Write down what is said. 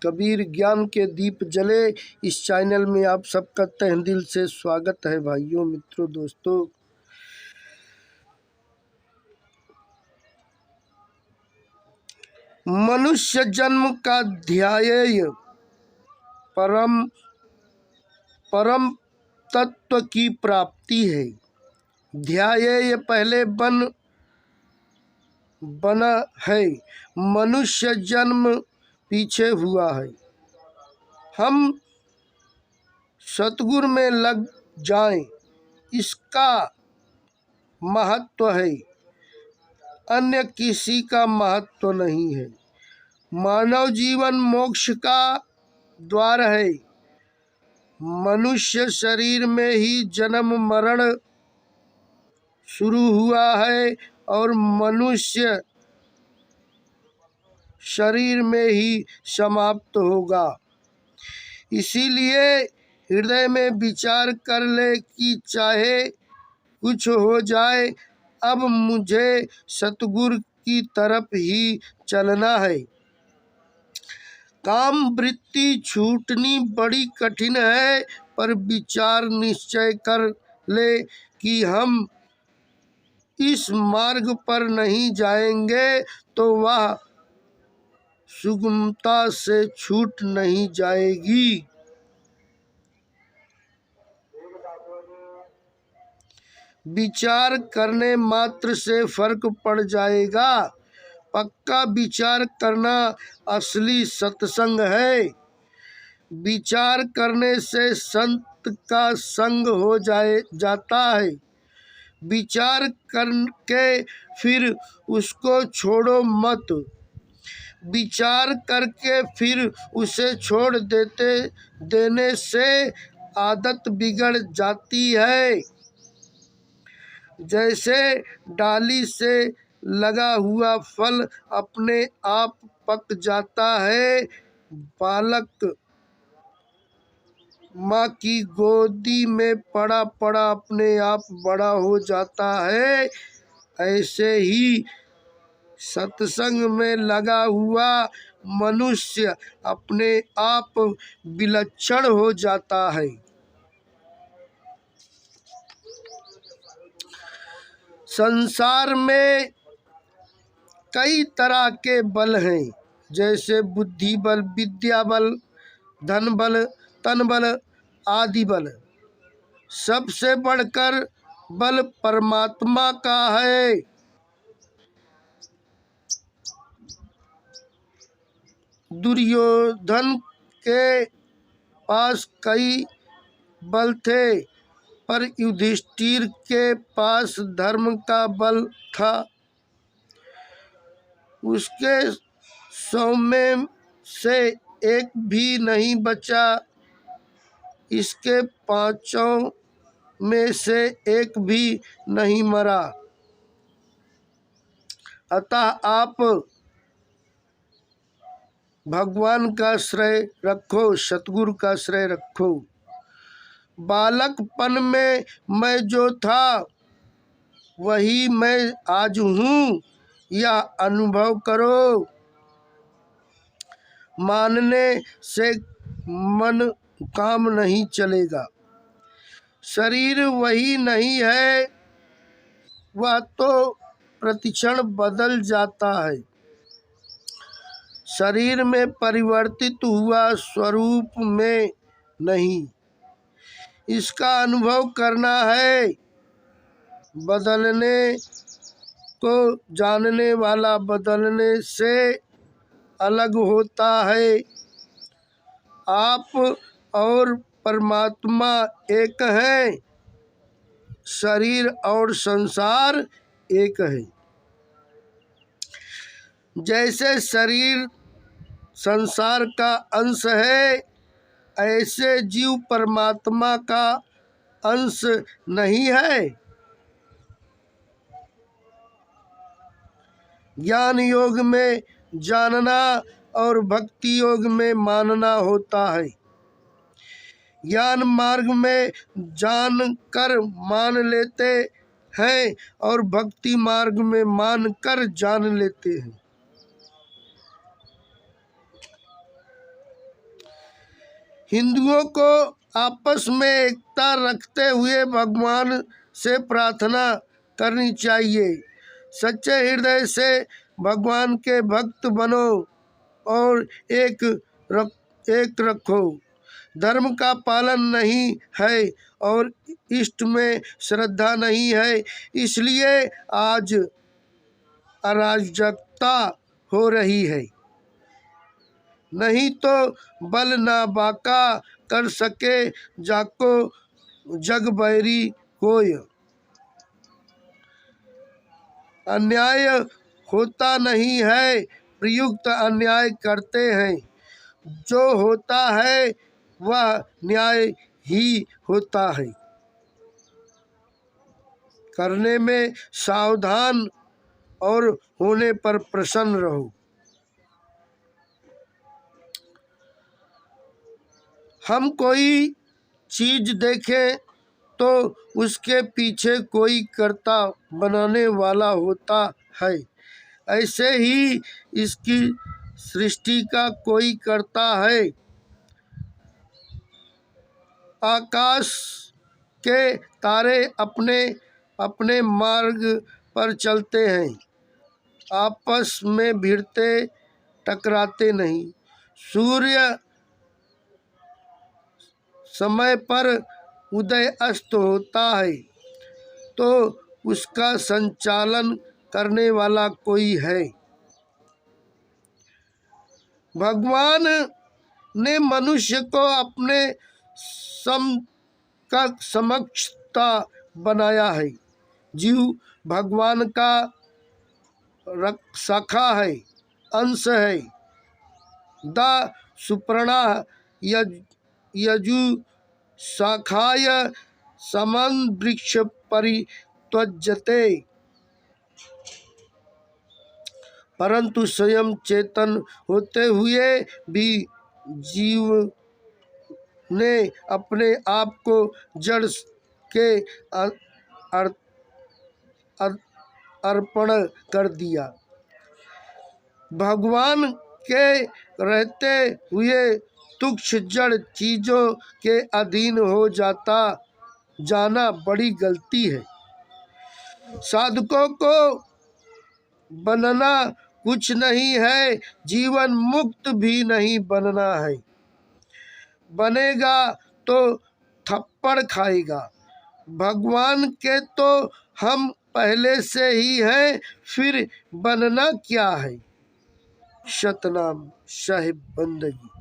कबीर ज्ञान के दीप जले। इस चैनल में आप सबका तहे दिल से स्वागत है भाइयों, मित्रों, दोस्तों। मनुष्य जन्म का ध्येय परम तत्व की प्राप्ति है। ध्येय पहले बना है, मनुष्य जन्म पीछे हुआ है। हम सतगुरु में लग जाएं, इसका महत्व है, अन्य किसी का महत्व नहीं है। मानव जीवन मोक्ष का द्वार है। मनुष्य शरीर में ही जन्म मरण शुरू हुआ है और मनुष्य शरीर में ही समाप्त होगा। इसीलिए हृदय में विचार कर ले कि चाहे कुछ हो जाए, अब मुझे सतगुरु की तरफ ही चलना है। काम वृत्ति छूटनी बड़ी कठिन है, पर विचार निश्चय कर ले कि हम इस मार्ग पर नहीं जाएंगे तो वह सुगमता से छूट नहीं जाएगी। विचार करने मात्र से फर्क पड़ जाएगा। पक्का विचार करना असली सत्संग है। विचार करने से संत का संग हो जाता है। विचार करके फिर उसको छोड़ो मत। विचार करके फिर उसे छोड़ देने से आदत बिगड़ जाती है। जैसे डाली से लगा हुआ फल अपने आप पक जाता है, बालक माँ की गोदी में पड़ा पड़ा अपने आप बड़ा हो जाता है, ऐसे ही सत्संग में लगा हुआ मनुष्य अपने आप विलक्षण हो जाता है। संसार में कई तरह के बल हैं, जैसे बुद्धि बल, विद्या बल, धन बल, तन बल आदि बल। सबसे बढ़कर बल परमात्मा का है। दुर्योधन के पास कई बल थे, पर युधिष्ठिर के पास धर्म का बल था। उसके 100 में से एक भी नहीं बचा, इसके 5 में से एक भी नहीं मरा। अतः आप भगवान का श्रेय रखो, सतगुरु का श्रेय रखो। बालकपन में मैं जो था वही मैं आज हूँ, यह अनुभव करो। मानने से मन काम नहीं चलेगा। शरीर वही नहीं है, वह तो प्रतिक्षण बदल जाता है। शरीर में परिवर्तित हुआ स्वरूप में नहीं, इसका अनुभव करना है। बदलने को जानने वाला बदलने से अलग होता है। आप और परमात्मा एक हैं, शरीर और संसार एक है। जैसे शरीर संसार का अंश है, ऐसे जीव परमात्मा का अंश नहीं है। ज्ञान योग में जानना और भक्ति योग में मानना होता है। ज्ञान मार्ग में जान कर मान लेते हैं और भक्ति मार्ग में मान कर जान लेते हैं। हिंदुओं को आपस में एकता रखते हुए भगवान से प्रार्थना करनी चाहिए। सच्चे हृदय से भगवान के भक्त बनो और एक रखो। धर्म का पालन नहीं है और इष्ट में श्रद्धा नहीं है, इसलिए आज अराजकता हो रही है। नहीं तो बल ना बाका कर सके जाको जग बैरी कोय। अन्याय होता नहीं है, प्रयुक्त अन्याय करते हैं। जो होता है वह न्याय ही होता है। करने में सावधान और होने पर प्रसन्न रहो। हम कोई चीज देखें तो उसके पीछे कोई कर्ता बनाने वाला होता है, ऐसे ही इसकी सृष्टि का कोई कर्ता है। आकाश के तारे अपने अपने मार्ग पर चलते हैं, आपस में भिड़ते टकराते नहीं। सूर्य समय पर उदय अस्त होता है तो उसका संचालन करने वाला कोई है। भगवान ने मनुष्य को अपने समक्षता बनाया है। जीव भगवान का शाखा है, अंश है। द सुपर्णा यजु शाखाय समन वृक्ष परित्वज्यते, परंतु स्वयं चेतन होते हुए भी जीव ने अपने आप को जड़ के अर्पण कर दिया। भगवान के रहते हुए तुच्छ जड़ चीजों के अधीन हो जाना बड़ी गलती है। साधकों को बनना कुछ नहीं है, जीवन मुक्त भी नहीं बनना है। बनेगा तो थप्पड़ खाएगा। भगवान के तो हम पहले से ही हैं, फिर बनना क्या है। सतनाम साहिब बंदगी।